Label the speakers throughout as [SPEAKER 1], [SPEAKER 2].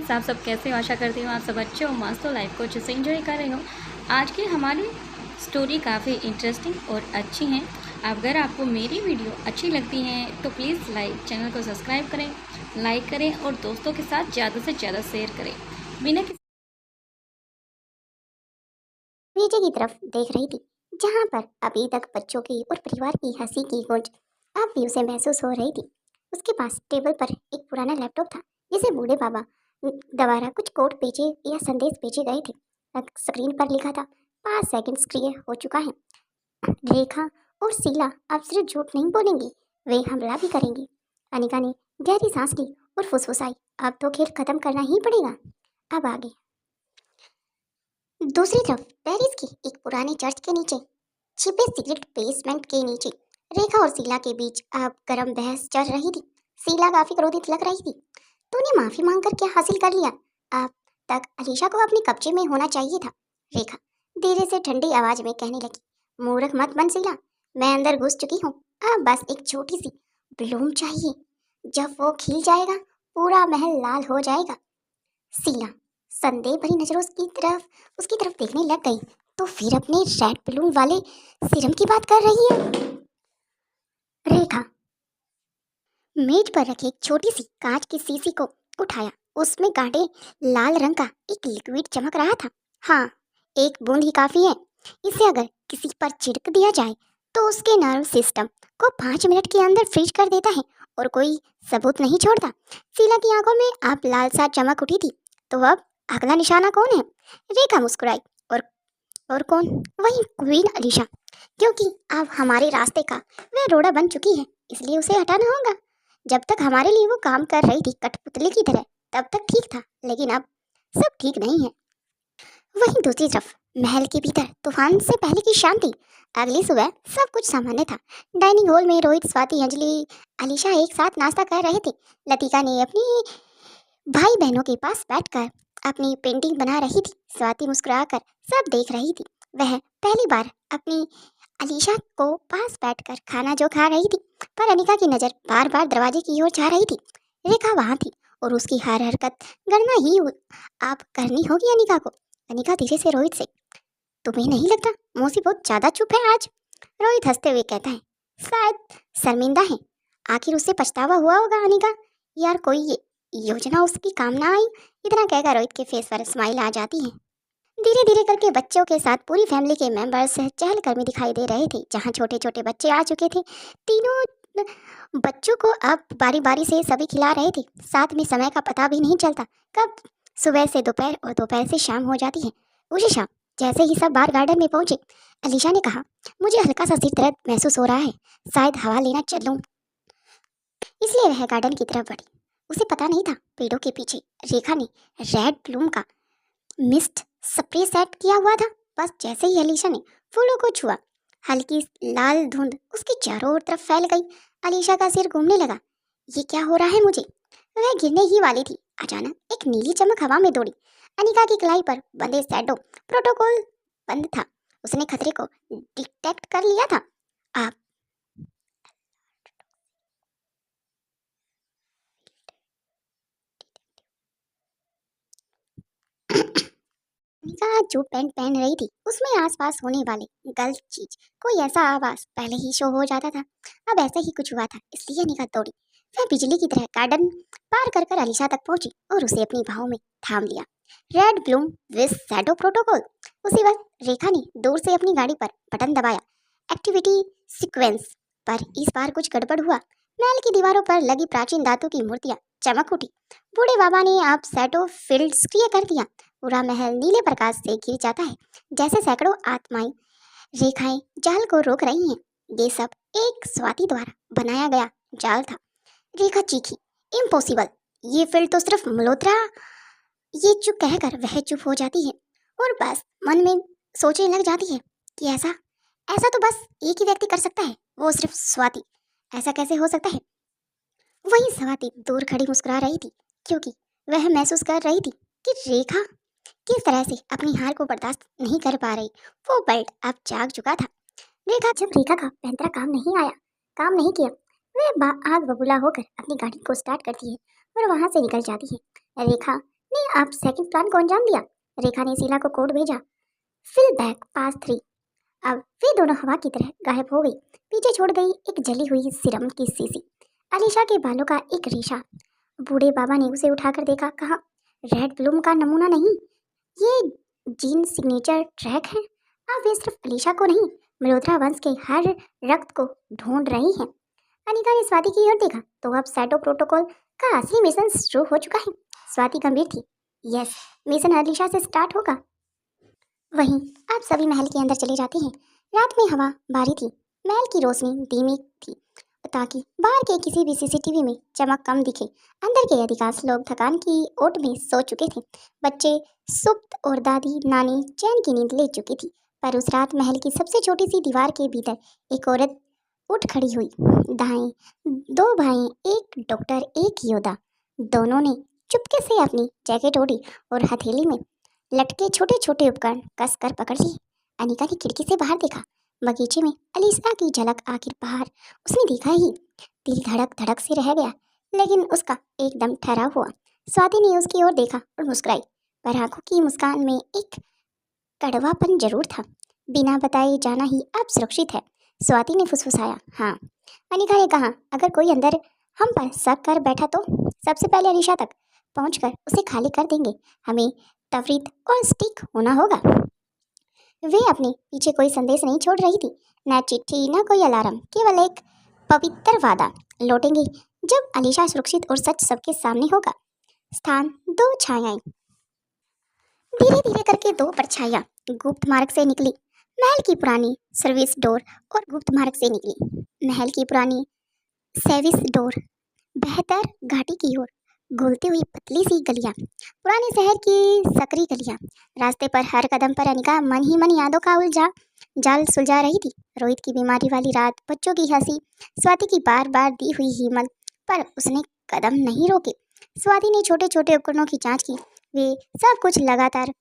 [SPEAKER 1] Friends, आप सब कैसे हो? आशा करती हूँ आप सब अच्छे हो, मस्त हो, लाइफ को अच्छे से एंजॉय कर रहे हो। आज की हमारी स्टोरी काफ़ी इंटरेस्टिंग और अच्छी हैं। अगर आपको मेरी वीडियो अच्छी लगती है तो प्लीज़ चैनल को सब्सक्राइब करें, लाइक करें और दोस्तों के साथ ज़्यादा से ज़्यादा शेयर करें। बिना किसी
[SPEAKER 2] नीचे की तरफ देख रही थी, जहां पर अभी तक बच्चों की और परिवार की हंसी की गूंज अब भी उसे महसूस हो रही थी। उसके पास टेबल पर एक पुराना लैपटॉप था, जिसे बूढ़े बाबा द्वारा कुछ कोड भेजे या संदेश भेजे गए थे। स्क्रीन पर लिखा था, 5 सेकंड सक्रिय हो चुका है। रेखा और शीला अब सिर्फ झूठ नहीं बोलेंगी, वे हमला भी करेंगी। अनिका ने गहरी सांस ली और फुसफुसाई, अब तो खेल खत्म करना ही पड़ेगा। अब आगे दूसरी तरफ पेरिस की एक पुराने चर्च के नीचे छिपे सीक्रेट बेसमेंट के नीचे रेखा और शीला के बीच अब गर्म बहस चल रही थी। शीला काफी क्रोधित लग रही थी। तूने माफी मांगकर क्या हासिल कर लिया? अब तक अलीशा को अपने कब्जे में होना चाहिए था। रेखा धीरे से ठंडी आवाज में कहने लगी, मूर्ख मत बन शीला, मैं अंदर घुस चुकी हूँ। अब बस एक छोटी सी ब्लूम चाहिए। जब वो खिल जाएगा पूरा महल लाल हो जाएगा। शीला संदेह भरी नजरों उसकी तरफ देखने लग गई। तो फिर अपने रेड बलून वाले सीरम की बात कर रही है? रेखा मेज पर रखी एक छोटी सी कांच की शीशी को उठाया। उसमें गाढ़े लाल रंग का एक लिक्विड चमक रहा था। हाँ, एक बूंद ही काफी है। इसे अगर किसी पर छिड़क दिया जाए तो उसके नर्व सिस्टम को 5 मिनट के अंदर फ्रीज कर देता है और कोई सबूत नहीं छोड़ता। शीला की आंखों में अब लालसा चमक उठी थी। तो अब अगला निशाना कौन है? रेखा मुस्कुराई। और और कौन? वही क्वीन अलीशा, क्योंकि अब हमारे रास्ते का वह रोड़ा बन चुकी है, इसलिए उसे हटाना होगा। जब तक हमारे लिए वो काम कर रही थी कठपुतली की तरह, तब तक ठीक था, लेकिन अब सब ठीक नहीं है। वहीं दूसरी तरफ महल के भीतर तूफान से पहले की शांति। अगली सुबह सब कुछ सामान्य था। डाइनिंग हॉल में रोहित, स्वाति, अंजलि, अलीशा एक साथ नाश्ता कर रहे थे। लतिका ने अपनी भाई बहनों के पास बैठकर अपनी पेंटिंग बना रही थी। स्वाति मुस्कुराकर सब देख रही थी। वह पहली बार अपनी अलीशा को पास बैठकर खाना जो खा रही थी, पर अनिका की नजर बार बार दरवाजे की ओर जा रही थी। रेखा वहां थी और उसकी हर हरकत गणना ही आप करनी होगी अनिका को। अनिका धीरे से रोहित से, तुम्हें नहीं लगता मौसी बहुत ज्यादा चुप है आज? रोहित हंसते हुए कहता है, शायद शर्मिंदा है। आखिर उससे पछतावा हुआ होगा अनिका, यार कोई ये योजना उसकी काम ना आई। इतना कहकर रोहित के फेस पर स्माइल आ जाती है। धीरे धीरे करके बच्चों के साथ पूरी फैमिली के मेंबर्स चहलकदमी दिखाई दे रहे थे। जहाँ छोटे छोटे बच्चे आ चुके थे, तीनों बच्चों को अब बारी बारी से सभी खिला रहे थे। साथ में समय का पता भी नहीं चलता, कब सुबह से दोपहर और दोपहर से शाम हो जाती है। उसी शाम जैसे ही सब बाहर गार्डन में पहुंचे, अलीशा ने कहा, मुझे हल्का सा सिर दर्द महसूस हो रहा है, शायद हवा लेना चलूं। इसलिए वह गार्डन की तरफ बढ़ी। उसे पता नहीं था पेड़ों के पीछे रेखा ने रेड ब्लूम का मिस्ट स्प्रे सेट किया हुआ था। बस जैसे ही अलीशा ने फूलों को छुआ, हल्की लाल धुंध उसके चारों ओर तरफ फैल गई। अलीशा का सिर घूमने लगा। ये क्या हो रहा है मुझे? वह गिरने ही वाली थी। अचानक एक नीली चमक हवा में दौड़ी। अनिका की कलाई पर बंधे शैडो प्रोटोकॉल बंद था। उसने खतरे को डिटेक्ट कर लिया था। आप अनिका जो पैंट पहन रही थी, उसमें आसपास होने वाली गलत चीज कोई ऐसा आवाज पहले ही शो हो जाता था। अब ऐसा ही कुछ हुआ था, इसलिए अनिका दौड़ी। वह बिजली की तरह गार्डन पार कर कर अलीशा तक पहुंची और उसे अपनी बाहों में थाम लिया। Red Bloom with shadow protocol. उसी वक्त रेखा ने दूर से अपनी गाड़ी पर बटन दबाया। Activity sequence. पर इस बार कुछ गड़बड़ हुआ। महल की दीवारों पर लगी प्राचीन धातु की मूर्तियां चमक उठी। बूढ़े बाबा ने आप शैडो फील्ड सक्रिय कर दिया। पूरा महल नीले प्रकाश से घिर जाता है, जैसे सैकड़ों आत्माएं रेखाएं जाल को रोक रही हैं। ये सब एक स्वाति द्वारा बनाया गया जाल था। रेखा चीखी, इम्पॉसिबल, ये फील्ड तो सिर्फ मल्होत्रा। ये चुप कहकर वह चुप हो जाती है और बस मन में सोचने लग जाती है कि ऐसा ऐसा तो बस एक ही व्यक्ति कर सकता है, वो सिर्फ स्वाति। ऐसा कैसे हो सकता है? वही स्वाति दूर खड़ी मुस्कुरा रही थी, क्योंकि वह महसूस कर रही थी कि रेखा किस तरह से अपनी हार को बर्दाश्त नहीं कर पा रही। वो बेल्ट अब जाग चुका था। जब रेखा का पैंतरा काम नहीं किया, वह आग बबूला होकर अपनी गाड़ी को स्टार्ट करती है और वहां से निकल जाती है। रेखा ने तूने आप सेकंड प्लान को अंजाम दिया। रेखा ने शीला को कोड भेजा, फिल बैक पास 3। अब वे दोनों हवा की तरह गायब हो गई। पीछे छोड़ गई एक जली हुई सिरम की शीशी, अलीशा के बालों का एक रेशा। बूढ़े बाबा ने उसे उठाकर देखा, कहा, रेड ब्लूम का नमूना नहीं, ये जीन सिग्नेचर ट्रैक है। अब वे सिर्फ अलीशा को नहीं, मल्होत्रा वंश के हर रक्त को ढूंढ रही हैं। अनिका ने स्वाति की ओर देखा तो अब सैटो प्रोटोकॉल का असली मिशन शुरू हो चुका है। स्वाति गंभीर थी। यस, मिशन अलीशा से स्टार्ट होगा। वहीं आप सभी महल के अंदर चले जाते हैं। रात में हवा भारी थी, महल की रोशनी धीमी थी ताकि बाहर के किसी भी सीसीटीवी में चमक कम दिखे। अंदर के अधिकांश लोग थकान की ओट में सो चुके थे। बच्चे सुप्त और दादी नानी चैन की नींद ले चुकी थी। पर उस रात महल की सबसे छोटी सी दीवार के भीतर एक औरत उठ खड़ी हुई। दाएं 2 भाई, एक डॉक्टर, एक योद्धा। दोनों ने चुपके से अपनी जैकेट ओढ़ी और हथेली में लटके छोटे छोटे उपकरण कस कर पकड़ लिए। अनिका ने खिड़की से बाहर देखा। बगीचे में अलीशा की झलक आखिर बाहर उसने देखा ही। दिल धड़क धड़क से रह गया, लेकिन उसका एकदम ठहराव हुआ। स्वाति ने उसकी ओर देखा और मुस्कुराई, पर आंखों की मुस्कान में एक कड़वापन जरूर था। बिना बताए जाना ही अब सुरक्षित है, स्वाति ने फुसफुसाया। हाँ, अनिका ने कहा, अगर कोई अंदर हम पर शक कर बैठा तो सबसे पहले अलीशा तक पहुंचकर उसे खाली कर देंगे। हमें तफरीत और स्टिक होना होगा। वे अपने पीछे कोई संदेश नहीं छोड़ रही थी, न चिट्ठी न कोई अलार्म, केवल एक पवित्र वादा। लौटेंगे जब अलीशा सुरक्षित और सच सबके सामने होगा। स्थान 2 छायाएं। धीरे धीरे करके 2 परछाइयां गुप्त मार्ग से निकली। महल की पुरानी सर्विस डोर और गुप्त मार्ग से निकली। महल की पुरानी सर्विस डोर बेहतर घाटी की ओर घुलती हुई पतली सी गलियां, पुराने शहर की सकरी गलियां। रास्ते पर हर कदम पर अनिका मन ही मन यादों का जाल सुलझा रही थी। रोहित की बीमारी वाली रात, बच्चों की हंसी, स्वाति की बार बार दी हुई हिम्मत, पर उसने कदम नहीं रोके। स्वाति ने छोटे छोटे उपकरणों की जांच की। वे सब कुछ लगातार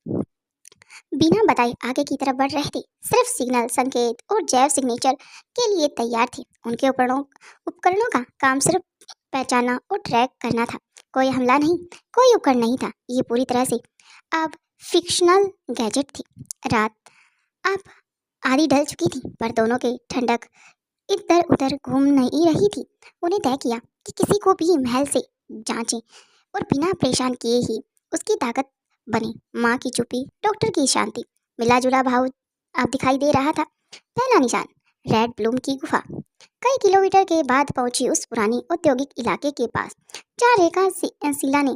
[SPEAKER 2] बिना बताए आगे की तरफ बढ़ रहे थे। सिर्फ सिग्नल, संकेत और जैव सिग्नेचर के लिए तैयार थे। उनके उपकरणों का काम सिर्फ पहचानना और ट्रैक करना था। कोई हमला नहीं, कोई उपकरण नहीं था। ये पूरी तरह से अब फिक्शनल गैजेट थी। रात अब आधी ढल चुकी थी, पर दोनों के ठंडक इधर उधर घूम नहीं रही थी। उन्हें तय किया कि किसी को भी महल से जांचें और बिना परेशान किए ही उसकी ताकत बने। माँ की चुप्पी, डॉक्टर की शांति, मिला जुला भाव अब दिखाई दे रहा था। पहला निशान, रेड ब्लूम की गुफा। कई किलोमीटर के बाद पहुंची उस पुरानी औद्योगिक इलाके के पास, जहाँ रेखा शीला ने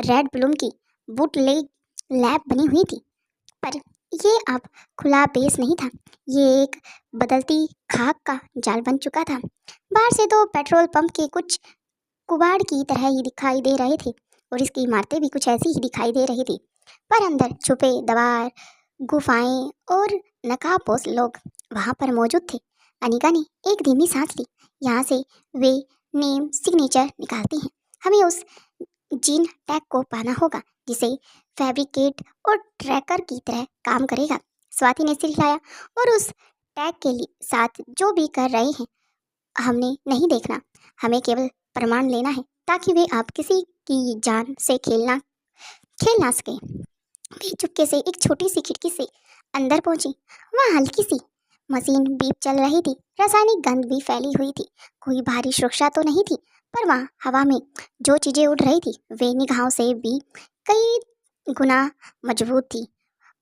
[SPEAKER 2] रेड ब्लूम की बूटलेग लैब बनी हुई थी। पर ये अब खुला बेस नहीं था, ये एक बदलती खाक का जाल बन चुका था। बाहर से तो पेट्रोल पंप के कुछ कुबाड़ की तरह ही दिखाई दे रहे थे और इसकी इमारतें भी कुछ ऐसी ही दिखाई दे रही थी, पर अंदर छुपे दीवार, गुफाएं और नकाबपोश लोग वहाँ पर मौजूद थे। अनिका ने एक धीमी सांस ली। यहाँ से वे नेम सिग्नेचर निकालती हैं। हमें उस जीन टैग को पाना होगा जिसे फैब्रिकेट और ट्रैकर की तरह काम करेगा। स्वाति ने सिर हिलाया। और उस टैग के साथ जो भी कर रहे हैं हमने नहीं देखना, हमें केवल प्रमाण लेना है ताकि वे आप किसी की जान से खेल ना सके। वे चुपके से एक छोटी सी खिड़की से अंदर पहुंची। वहाँ हल्की सी मशीन बीप चल रही थी। रासायनिक गंध भी फैली हुई थी। कोई भारी सुरक्षा तो नहीं थी, पर वहाँ हवा में जो चीजें उड़ रही थी वे निगाहों से भी कई गुना मजबूत थी,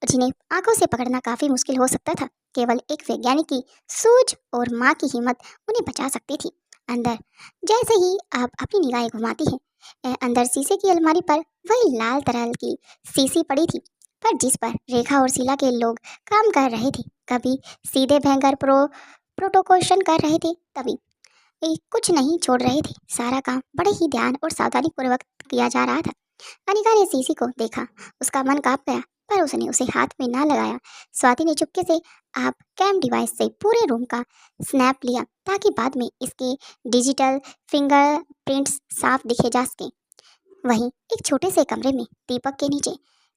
[SPEAKER 2] जिन्हें आंखों से पकड़ना काफी मुश्किल हो सकता था। केवल एक वैज्ञानिक की सूझ और माँ की हिम्मत उन्हें बचा सकती थी। अंदर जैसे ही आप अपनी निगाहें घुमाती हैं, अंदर शीशे की अलमारी पर वही लाल तरल की शीशी पड़ी थी, पर जिस पर रेखा और शीला के लोग काम कर रहे थे। कभी सीधे भयंकर प्रोटोकोशन कर रहे थे, तभी कुछ नहीं छोड़ रहे थे। सारा काम बड़े ही ध्यान और सावधानी पूर्वक किया जा रहा था। अनिका ने शीशी को देखा, उसका मन कांप गया, पर उसने उसे हाथ में ना लगाया। स्वाति ने चुपके से आप कैम डिवाइस से पूरे रूम का स्नैप लिया ताकि बाद में इसके डिजिटल फिंगरप्रिंट्स साफ दिखे जा सकें। वहीं एक छोटे से कमरे में दीपक के नीचे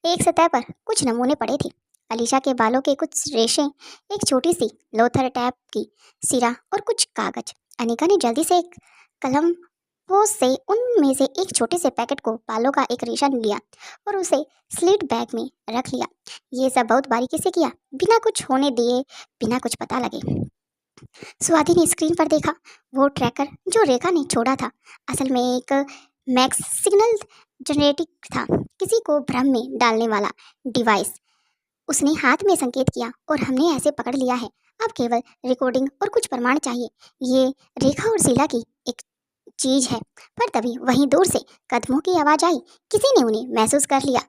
[SPEAKER 2] एक सतह पर कुछ नमूने पड़े थे। अलीशा के बालों के कुछ रेशे, एक छोटी सी लोथर टैप की सिरा और कुछ कागज। अनिका ने जल्दी से एक कलम पोस्ट से उनमें से एक छोटे से पैकेट को बालों का एक रेशा लिया और उसे स्लिट बैग में रख लिया। ये सब बहुत बारीकी से किया, बिना कुछ होने दिए, बिना कुछ पता लगे। स्वाति ने स्क्रीन पर देखा, वो ट्रैकर जो रेखा ने छोड़ा था असल में एक मैक्स सिग्नल जनरेटिक था, किसी को भ्रम में डालने वाला डिवाइस। उसने हाथ में संकेत किया और हमने ऐसे पकड़ लिया है, अब केवल रिकॉर्डिंग और कुछ प्रमाण चाहिए। ये रेखा और शीला की एक चीज है। पर तभी वहीं दूर से कदमों की आवाज आई, किसी ने उन्हें महसूस कर लिया।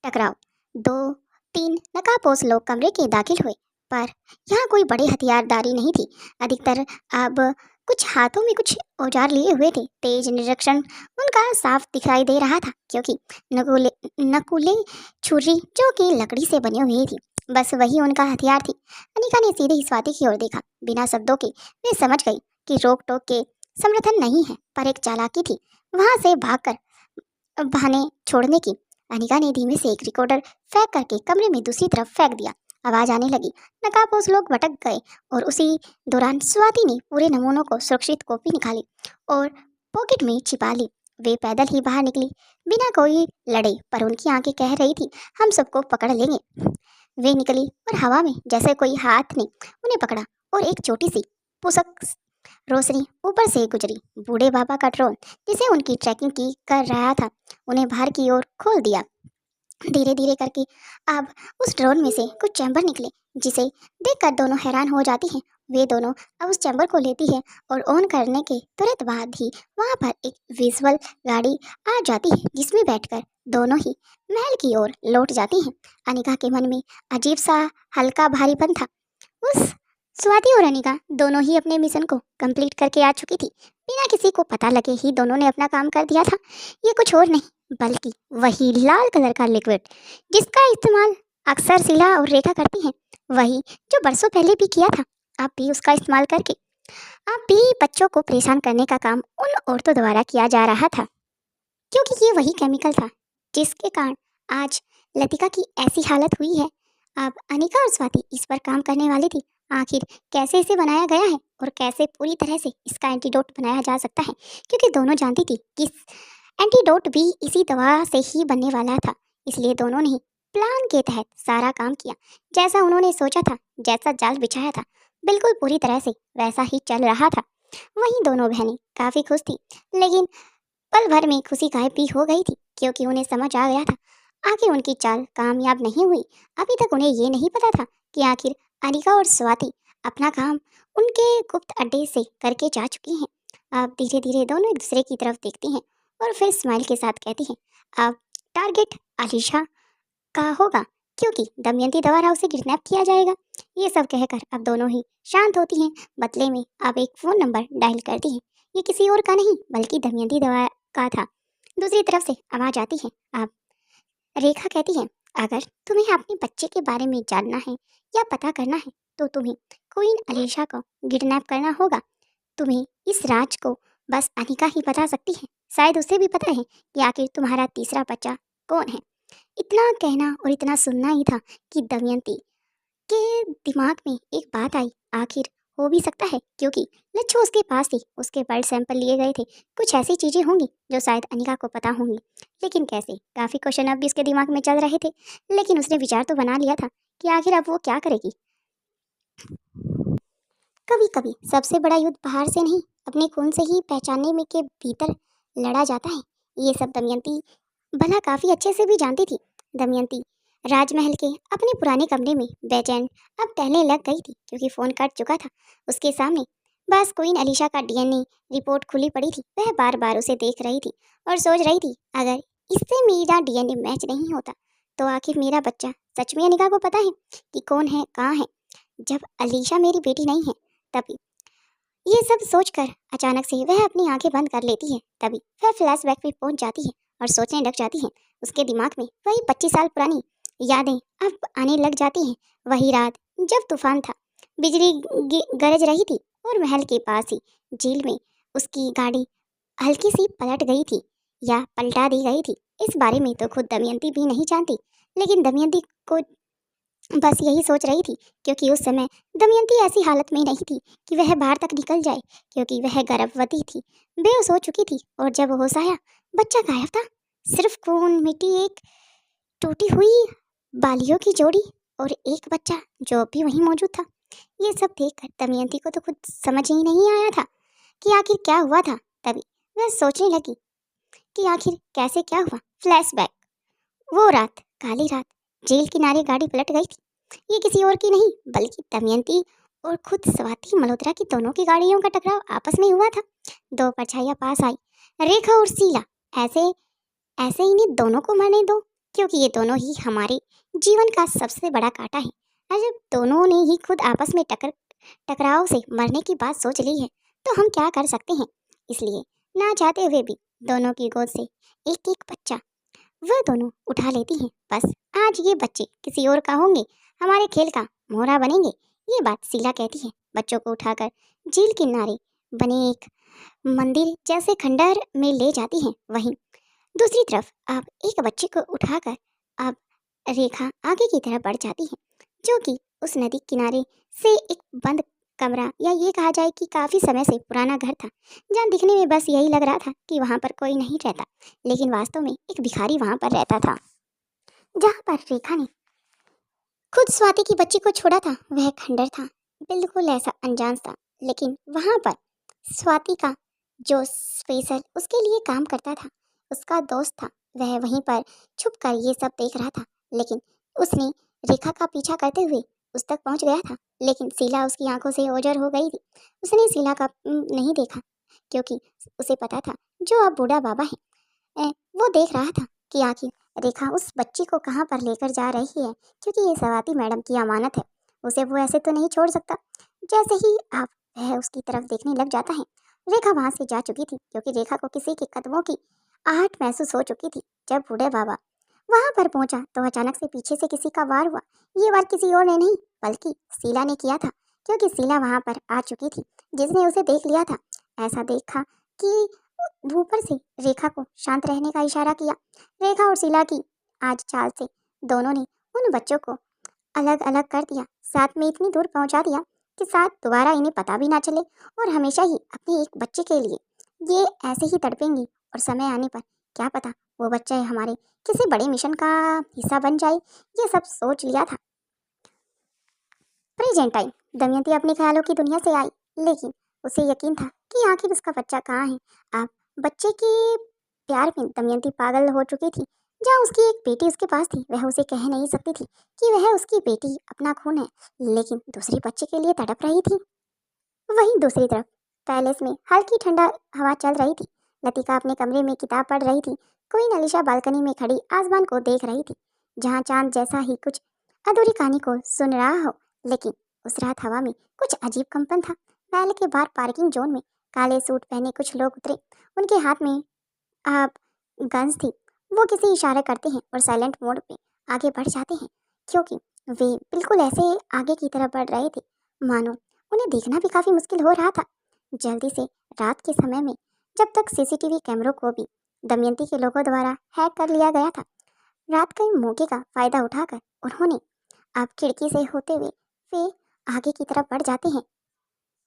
[SPEAKER 2] टकराव। 2-3 नकाबपोश लोग कमरे के दाखिल हुए, पर यहाँ कोई बड़े हथियारदारी नहीं थी। अधिकतर अब कुछ हाथों में कुछ औजार लिए हुए थे। तेज निरीक्षण उनका साफ दिखाई दे रहा था, क्योंकि नकुले नकुले छुरी जो कि लकड़ी से बनी हुई थी, बस वही उनका हथियार थी। अनिका ने सीधे स्वाति की ओर देखा। बिना शब्दों के वे समझ गई कि रोक टोक के समर्थन नहीं है, पर एक चालाकी थी वहां से भागकर बहाने छोड़ने की। अनिका ने धीमे से एक रिकॉर्डर फेंक करके कमरे में दूसरी तरफ फेंक दिया। आवाज आने लगी। नकाबपोश लोग भटक गए और उसी दौरान स्वाति ने पूरे नमूनों को सुरक्षित कॉपी निकाली और पॉकेट में छिपा ली। वे पैदल ही बाहर निकली, बिना कोई लड़े, पर उनकी आंखें कह रही थी, हम सबको पकड़ लेंगे। वे निकली और हवा में जैसे कोई हाथ ने उन्हें पकड़ा और एक छोटी सी पुसक रोशनी ऊपर से गुजरी। बूढ़े बाबा का ड्रोन, जिसे उनकी ट्रैकिंग की कर रहा था, उन्हें बाहर की ओर खोल दिया। धीरे धीरे करके अब उस ड्रोन में से कुछ चैम्बर निकले, जिसे देखकर दोनों हैरान हो जाती हैं। वे दोनों अब उस चैम्बर को लेती है और ऑन करने के तुरंत बाद ही वहां पर एक विजुअल गाड़ी आ जाती है, जिसमें बैठकर दोनों ही महल की ओर लौट जाती हैं। अनिका के मन में अजीब सा हल्का भारीपन था। उस स्वाति और अनिका दोनों ही अपने मिशन को कंप्लीट करके आ चुकी थी। बिना किसी को पता लगे ही दोनों ने अपना काम कर दिया था। ये कुछ और नहीं बल्कि वही लाल कलर का लिक्विड जिसका इस्तेमाल अक्सर शीला और रेखा करती हैं, वही जो बरसों पहले भी किया था। अब भी उसका इस्तेमाल करके अब भी बच्चों को परेशान करने का काम उन औरतों द्वारा किया जा रहा था, क्योंकि ये वही केमिकल था जिसके कारण आज लतिका की ऐसी हालत हुई है। अब अनिका और स्वाति इस पर काम करने वाली थी। आखिर कैसे इसे बनाया गया है और कैसे पूरी तरह से इसका एंटीडोट बनाया जा सकता है, क्योंकि दोनों जानती थी कि एंटीडोट भी इसी दवा से ही बनने वाला था। इसलिए दोनों ने ही प्लान के तहत सारा काम किया। जैसा उन्होंने सोचा था, जैसा जाल बिछाया था, बिल्कुल पूरी तरह से वैसा ही चल रहा था। वहीं दोनों बहनें काफ़ी खुश थी, लेकिन पल भर में खुशी गायब भी हो गई थी, क्योंकि उन्हें समझ आ गया था आखिर उनकी चाल कामयाब नहीं हुई। अभी तक उन्हें ये नहीं पता था कि आखिर अनिका और स्वाति अपना काम उनके गुप्त अड्डे से करके जा चुकी हैं। अब धीरे धीरे दोनों एक दूसरे की तरफ देखती हैं और फिर स्माइल के साथ कहती हैं, अब टारगेट अलीशा का होगा, क्योंकि दमयंती द्वारा उसे किडनैप किया जाएगा। ये सब कहकर अब दोनों ही शांत होती हैं। बदले में अब एक फ़ोन नंबर डायल करती हैं। ये किसी और का नहीं बल्कि दमयंती द्वारा का था। दूसरी तरफ से आवाज़ आती है। अब रेखा कहती है, अगर तुम्हें अपने बच्चे के बारे में जानना है या पता करना है तो तुम्हें क्वीन अलीशा को किडनैप करना होगा। तुम्हें इस राज को बस अनिका ही बता सकती है। शायद उसे भी पता है कि आखिर तुम्हारा तीसरा बच्चा कौन है। इतना कहना और इतना सुनना ही था कि दमयंती के दिमाग में एक बात आई, आखिर हो भी सकता है, क्योंकि लच्छू उसके पास थी, उसके ब्लड सैंपल लिए गए थे। कुछ ऐसी चीज़ें होंगी जो शायद अनिका को पता होंगी, लेकिन कैसे? काफ़ी क्वेश्चन अब भी उसके दिमाग में चल रहे थे, लेकिन उसने विचार तो बना लिया था कि आखिर अब वो क्या करेगी। कभी कभी सबसे बड़ा युद्ध बाहर से नहीं, अपने खून से ही पहचानने में के भीतर लड़ा जाता है। ये सब दमयंती भला काफ़ी अच्छे से भी जानती थी। दमयंती राजमहल के अपने पुराने कमरे में बेचैन अब टहलने लग गई थी, क्योंकि फ़ोन कट चुका था। उसके सामने बस क्वीन अलीशा का डीएनए रिपोर्ट खुली पड़ी थी। वह बार बार उसे देख रही थी और सोच रही थी, अगर इससे मेरा डीएनए मैच नहीं होता तो आखिर मेरा बच्चा सच में अनिका को पता है कि कौन है, कहाँ है। जब अलीशा मेरी बेटी नहीं है तभी ये सब सोचकर अचानक से वह अपनी आंखें बंद कर लेती है। तभी वह फ्लैशबैक में पहुंच जाती है और सोचने लग जाती है। उसके दिमाग में वही 25 साल पुरानी यादें अब आने लग जाती हैं। वही रात जब तूफान था, बिजली गरज रही थी और महल के पास ही झील में उसकी गाड़ी हल्की सी पलट गई थी या पलटा दी गई थी। इस बारे में तो खुद दमयंती भी नहीं जानती, लेकिन दमयंती को बस यही सोच रही थी, क्योंकि उस समय दमयंती ऐसी हालत में नहीं थी कि वह बाहर तक निकल जाए, क्योंकि वह गर्भवती थी, बेहोश हो चुकी थी। और जब होश आया, बच्चा गायब था। सिर्फ खून, मिट्टी, एक टूटी हुई बालियों की जोड़ी और एक बच्चा जो अब भी वहीं मौजूद था। ये सब देखकर दमयंती को तो खुद समझ ही नहीं आया था कि आखिर क्या हुआ था। तभी वह सोचने लगी कि आखिर कैसे क्या हुआ। फ्लैशबैक। वो रात, काली रात, जेल किनारे गाड़ी पलट गई थी। ये किसी और की नहीं, बल्कि दमयंती और खुद स्वाति मल्होत्रा की दोनों की गाड़ियों का टकराव आपस में हुआ था। दो परछाइयां पास आई, रेखा और शीला। ऐसे ऐसे इन्हें दोनों को मरने दो, क्योंकि ये दोनों ही हमारे जीवन का सबसे बड़ा कांटा है। और जब दोनों ने ही खुद आपस में टकराव से मरने की बात सोच ली है, तो हम क्या कर सकते हैं। इसलिए ना चाहते हुए भी दोनों की गोद से एक एक बच्चा वह दोनों उठा लेती हैं। बस आज ये बच्चे किसी और का होंगे, हमारे खेल का मोहरा बनेंगे। ये बात शीला कहती है। बच्चों को उठाकर झील किनारे बने एक मंदिर जैसे खंडहर में ले जाती हैं। वहीं दूसरी तरफ अब एक बच्चे को उठाकर अब रेखा आगे की तरफ बढ़ जाती है, जो कि उस नदी किनारे से एक बंद कमरा, या ये कहा जाए कि काफी समय से पुराना घर था, जहाँ दिखने में बस यही लग रहा था कि वहां पर कोई नहीं रहता, लेकिन वास्तव में एक भिखारी वहां पर रहता था। जहाँ पर रेखा ने खुद स्वाति की बच्ची को छोड़ा था, वह खंडर था, बिल्कुल ऐसा अनजान सा। लेकिन वहां पर स्वाति का जो स्पेशल उसके लिए काम करता था, उसका दोस्त था, वह वहीं पर छुप कर ये सब देख रहा था। लेकिन उसने रेखा का पीछा करते हुए उस तक पहुंच गया था, लेकिन शीला उसकी आंखों से ओझल हो गई थी। उसने शीला का नहीं देखा, क्योंकि उसे पता था जो अब बूढ़ा बाबा है, वो देख रहा था कि आखिर रेखा उस बच्ची को कहाँ पर लेकर जा रही है, क्योंकि ये स्वाति मैडम की अमानत है, उसे वो ऐसे तो नहीं छोड़ सकता। जैसे ही आप वह उसकी तरफ देखने लग जाता है, रेखा वहां से जा चुकी थी, क्योंकि रेखा को किसी के कदमों की आहट महसूस हो चुकी थी। जब बूढ़े बाबा वहां पर पहुंचा तो अचानक से पीछे से किसी का वार हुआ। ये वार किसी और ने नहीं, बल्कि शीला ने किया था, क्योंकि शीला वहां पर आ चुकी थी, जिसने उसे देख लिया था। ऐसा देखा कि ऊपर से रेखा को शांत रहने का इशारा किया। रेखा और शीला की आज चाल से दोनों ने उन बच्चों को अलग अलग कर दिया, साथ में इतनी दूर पहुंचा दिया कि साथ दोबारा इन्हें पता भी ना चले, और हमेशा ही अपने एक बच्चे के लिए ये ऐसे ही तड़पेंगी। और समय आने पर क्या पता वो बच्चा हमारे किसी बड़े मिशन का हिस्सा बन जाए। ये सब सोच लिया था। Present time. दमयंती अपने ख्यालों की दुनिया से आई, लेकिन उसे यकीन था कि आखिर उसका बच्चा कहाँ है। अब बच्चे के प्यार में दमयंती पागल हो चुकी थी। जहाँ उसकी एक बेटी उसके पास थी, वह उसे कह नहीं सकती थी कि वह उसकी बेटी अपना खून है, लेकिन दूसरे बच्चे के लिए तड़प रही थी। वहीं दूसरी तरफ पैलेस में हल्की ठंडा हवा चल रही थी। लतिका अपने कमरे में किताब पढ़ रही थी। क्वीन अलीशा बालकनी में खड़ी आसमान को देख रही थी, जहाँ चांद जैसा ही कुछ अधूरी कहानी को सुन रहा हो। लेकिन उस रात हवा में कुछ अजीब कंपन था। महल के बाहर पार्किंग जोन में काले सूट पहने कुछ लोग उतरे। उनके हाथ में आप गन्स थी। वो किसी इशारे करते हैं और साइलेंट मोड पे आगे बढ़ जाते हैं, क्योंकि वे बिल्कुल ऐसे आगे की तरफ बढ़ रहे थे मानो उन्हें देखना भी काफी मुश्किल हो रहा था। जल्दी से रात के समय में, जब तक सीसीटीवी कैमरों को भी दमयंती के लोगों द्वारा हैक कर लिया गया था, रात के मौके का फायदा उठाकर उन्होंने अब खिड़की से होते हुए वे आगे की तरफ बढ़ जाते हैं।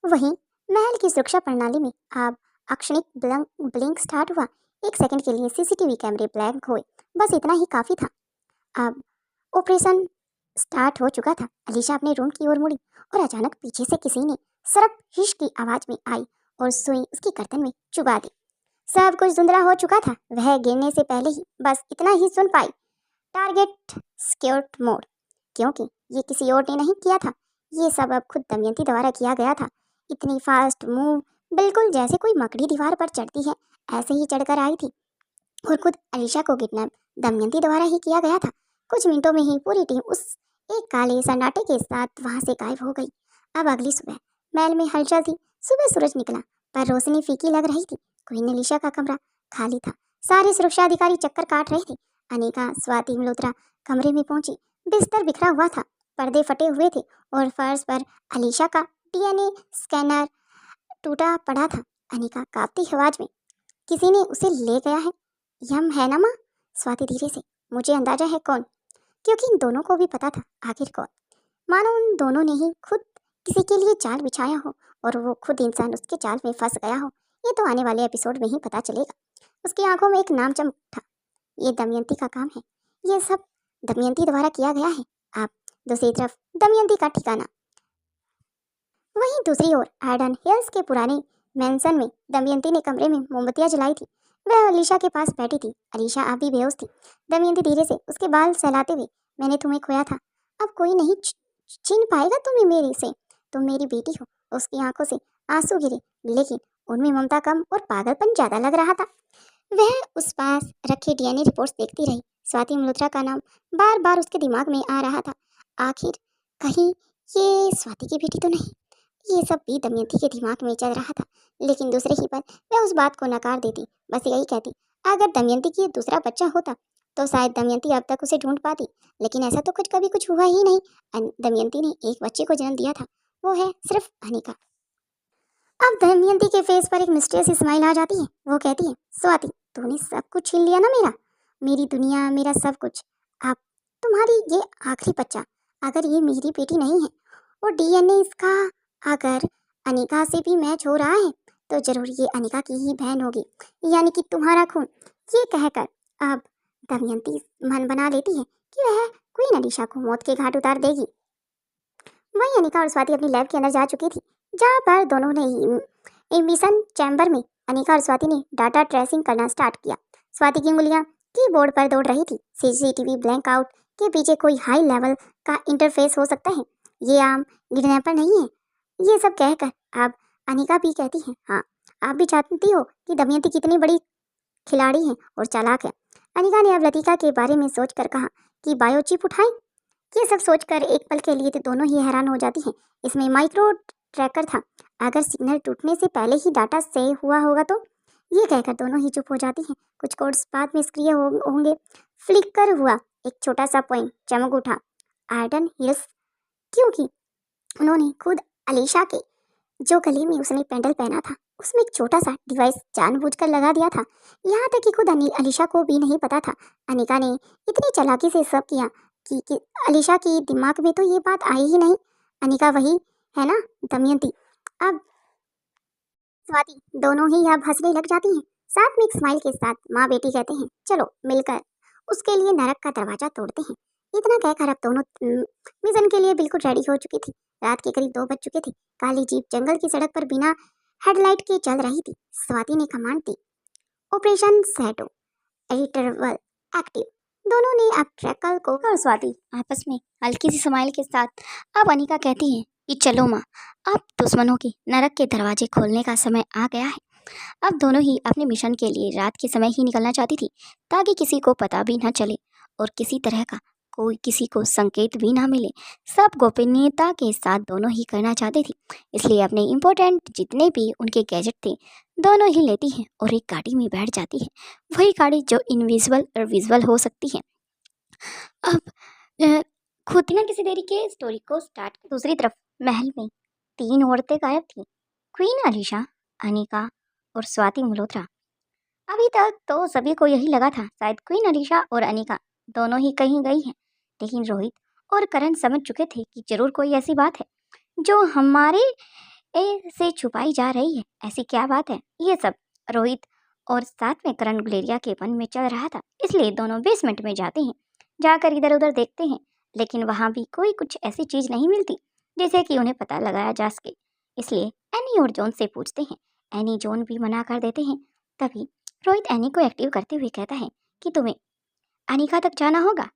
[SPEAKER 2] वहीं महल की सुरक्षा प्रणाली में अब अक्षणिक ब्लिंक स्टार्ट हुआ। एक सेकंड के लिए सीसीटीवी कैमरे ब्लैंक हुए। बस इतना ही काफी था। अब ऑपरेशन स्टार्ट हो चुका था। अलीशा अपने रूम की ओर मुड़ी और अचानक पीछे से किसी ने सरप हिश की आवाज में आई और सुई उसकी गर्दन में चुभा दी। सब कुछ धुंधला हो चुका था। वह गिरने से पहले ही बस इतना ही सुन पाई, टारगेट स्क्योर्ट मोड। क्योंकि ये किसी और ने नहीं किया था, ये सब अब खुद दमयंती द्वारा किया गया था। इतनी फास्ट मूव, बिल्कुल जैसे कोई मकड़ी दीवार पर चढ़ती है, ऐसे ही चढ़कर आई थी। और खुद अलीशा को किडनैप दमयंती द्वारा ही किया गया था। कुछ मिनटों में ही पूरी टीम उस एक काले सन्नाटे के साथ वहां से गायब हो गई। अब अगली सुबह महल में हलचल थी। सुबह सूरज निकला, पर रोशनी फीकी लग रही थी। क्वीन अलीशा का कमरा खाली था। सारे सुरक्षा अधिकारी चक्कर काट रहे थे। अनिका, स्वाति, मल्होत्रा कमरे में पहुंची। बिस्तर बिखरा हुआ था, पर्दे फटे हुए थे और फर्श पर अलीशा का डीएनए स्कैनर टूटा पड़ा था। अनिका कांपती आवाज में, किसी ने उसे ले गया है। यम है ना माँ? स्वाति धीरे से, मुझे अंदाजा है कौन। क्योंकि इन दोनों को भी पता था आखिर कौन। मानो उन दोनों ने ही खुद किसी के लिए जाल बिछाया हो और वो खुद इंसान उसके जाल में फंस गया हो। ये तो आने वाले एपिसोड में ही पता चलेगा। उसकी आंखों में एक नाम चमक उठा, ये दमयंती का काम है, ये सब दमयंती द्वारा किया गया है। आप दूसरी तरफ दमयंती का ठिकाना। वहीं दूसरी ओर आर्डन हिल्स के पुराने मैंसन में दमयंती ने कमरे में मोमबत्तियां जलाई थी। वह अलीशा के पास बैठी थी। अलीशा आप भी बेहोश थी। दमयंती धीरे से उसके बाल सहलाते हुए, मैंने तुम्हें खोया था, अब कोई नहीं छीन पाएगा तुम्हें मेरे से। तुम मेरी बेटी हो। उसकी आंखों से आंसू गिरे, लेकिन उनमें ममता कम और पागलपन ज्यादा लग रहा था। वह उस पास रखे डीएनए रिपोर्ट्स देखती रही। स्वाति मल्होत्रा का नाम बार बार उसके दिमाग में आ रहा था। आखिर कहीं ये स्वाति की बेटी तो नहीं। ये सब भी दमयंती के दिमाग में चल रहा था, लेकिन दूसरे ही पल वह उस बात को नकार देती। बस यही कहती, अगर दमयंती की दूसरा बच्चा होता तो शायद दमयंती अब तक उसे ढूंढ पाती, लेकिन ऐसा तो कभी कुछ हुआ ही नहीं। दमयंती ने एक बच्चे को जन्म दिया था, वो है सिर्फ अनिका। अब दमयंती के फेस पर एक मिस्टीरियस स्माइल आ जाती है। वो कहती है, स्वाति तूने सब कुछ छीन लिया ना, मेरी दुनिया, मेरा सब कुछ। अब तुम्हारी ये आखिरी बच्चा, अगर ये मेरी बेटी नहीं है और डीएनए इसका अगर अनिका से भी मैच हो रहा है तो जरूर ये अनिका की ही बहन होगी, यानी कि तुम्हारा खून। ये कहकर अब दमयंती मन बना लेती है कि वह क्वीन अलीशा को मौत के घाट उतार देगी। वहीं अनिका और स्वाति अपनी लैब के अंदर जा चुकी थी, जहाँ पर दोनों ने एमिशन चैम्बर में अनिका और स्वाति ने डाटा ट्रेसिंग करना स्टार्ट किया। स्वाति की उंगलियां कीबोर्ड पर दौड़ रही थी। सीसीटीवी ब्लैंक आउट के पीछे कोई हाई लेवल का इंटरफेस हो सकता है, ये आम किडनैपर नहीं है। ये सब कहकर अब अनिका भी कहती है, हाँ आप भी जानती हो कि दमयंती कितनी बड़ी खिलाड़ी है और चालाक है। अनिका ने अब लतिका के बारे में सोचकर कहा कि बायोचिप उठाएं। ये सब सोचकर एक पल के लिए तो दोनों ही हैरान हो जाती हैं। इसमें माइक्रो ट्रैकर था, अगर सिग्नल टूटने से पहले ही डाटा सेव हुआ होगा तो। ये कहकर दोनों ही चुप हो जाती हैं। कुछ कोड्स बाद में सक्रिय होंगे। फ्लिकर हुआ, एक छोटा सा पॉइंट चमक उठा, आर्डन हिल्स, क्योंकि उन्होंने खुद अलीशा के जो गले में उसने पेंडल पहना था उसमें एक छोटा सा डिवाइस जानबूझकर लगा दिया था। यहाँ तक कि खुद अलीशा को भी नहीं पता था। अनिका ने इतनी चालाकी से सब किया कि अलीशा के दिमाग में तो ये बात आई ही नहीं। अनिका वही है ना दमयंती। अब स्वाति दोनों ही अब हंसने लग जाती हैं। साथ में एक स्माइल के साथ माँ बेटी कहते हैं, चलो मिलकर उसके लिए नरक का दरवाजा तोड़ते हैं। इतना कहकर अब दोनों मिशन के लिए बिल्कुल रेडी हो चुकी थी। रात के करीब 2 बज चुके थे। काली जीप जंगल की सड़क पर बिना हेडलाइट के चल रही थी। स्वाति ने कमांड दी, ऑपरेशन शैडो इंटरवल एक्टिव। दोनों ने अब ट्रैकर को और स्वाति आपस में हल्की सी स्माइल के साथ अब अनिका कहती है कि चलो माँ, अब दुश्मनों की नरक के दरवाजे खोलने का समय आ गया है। अब दोनों ही अपने मिशन के लिए रात के समय ही निकलना चाहती थी, ताकि किसी को पता भी ना चले और किसी तरह का कोई किसी को संकेत भी ना मिले। सब गोपनीयता के साथ दोनों ही करना चाहती थी, इसलिए अपने इम्पोर्टेंट जितने भी उनके गैजेट थे दोनों ही लेती हैं और एक गाड़ी में बैठ जाती है। वही गाड़ी जो इनविजिबल और विजुअल हो सकती है। अब खुद बिना किसी देरी के स्टोरी को स्टार्ट। दूसरी तरफ महल में 3 औरतें गायब थी, क्वीन अलीशा, अनिका और स्वाति मल्होत्रा। अभी तक तो सभी को यही लगा था शायद क्वीन अलीशा और अनिका दोनों ही कहीं गई हैं, लेकिन रोहित और करण समझ चुके थे कि जरूर कोई ऐसी बात है जो हमारे से छुपाई जा रही है। ऐसी क्या बात है, ये सब रोहित और साथ में करण गुलेरिया के मन में चल रहा था। इसलिए दोनों बेसमेंट में जाते हैं, जाकर इधर उधर देखते हैं, लेकिन वहाँ भी कोई कुछ ऐसी चीज़ नहीं मिलती जिसे कि उन्हें पता लगाया जा सके। इसलिए एनी और जॉन से पूछते हैं। एनी जॉन भी मना कर देते हैं। तभी रोहित एनी को एक्टिव करते हुए कहता है कि तुम्हें अनिका तक जाना होगा,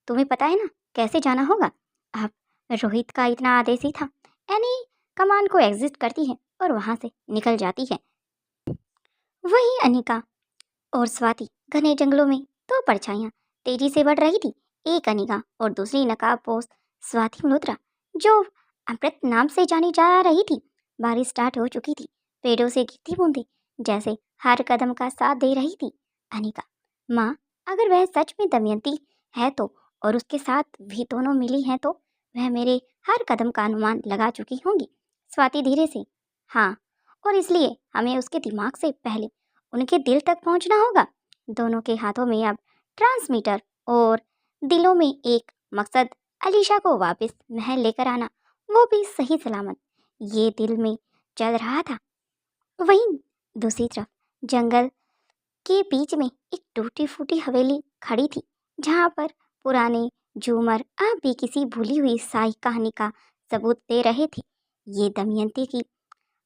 [SPEAKER 2] तुम्हें पता है ना कैसे जाना होगा। अब रोहित का इतना आदेश ही था। एनी कमांड को एग्जिट करती है और वहाँ से निकल जाती है। वहीं अनिका और स्वाति घने जंगलों में 2 परछाइयाँ तेजी से बढ़ रही थी। एक अनिका और दूसरी नकाबपोश स्वाति मल्होत्रा, जो अमृत नाम से जानी जा रही थी। बारिश स्टार्ट हो चुकी थी। पेड़ों से गिरती बूंदें जैसे हर कदम का साथ दे रही थी। अनिका, माँ, अगर वह सच में दमयंती है तो, और उसके साथ भी दोनों मिली हैं तो वह मेरे हर कदम का अनुमान लगा चुकी होंगी। स्वाति धीरे से, हाँ, और इसलिए हमें उसके दिमाग से पहले उनके दिल तक पहुंचना होगा। दोनों के हाथों में अब ट्रांसमीटर और दिलों में एक मकसद, अलीशा को वापस महल लेकर आना, वो भी सही सलामत। ये दिल में चल रहा था। वहीं दूसरी तरफ जंगल के बीच में एक टूटी फूटी हवेली खड़ी थी, जहाँ पर पुराने झूमर अब भी किसी भूली हुई शाही कहानी का सबूत दे रहे थे। ये दमयंती की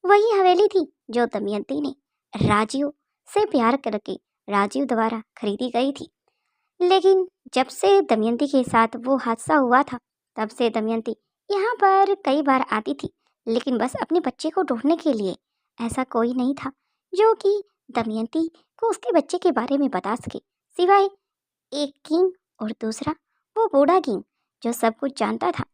[SPEAKER 2] वही हवेली थी जो दमयंती ने राजीव से प्यार करके राजीव द्वारा खरीदी गई थी। लेकिन जब से दमयंती के साथ वो हादसा हुआ था, तब से दमयंती यहाँ पर कई बार आती थी, लेकिन बस अपने बच्चे को ढूंढने के लिए। ऐसा कोई नहीं था जो कि दमयंती को उसके बच्चे के बारे में बता सके, सिवाय एक किंग और दूसरा वो बूढ़ा किंग जो सब कुछ जानता था।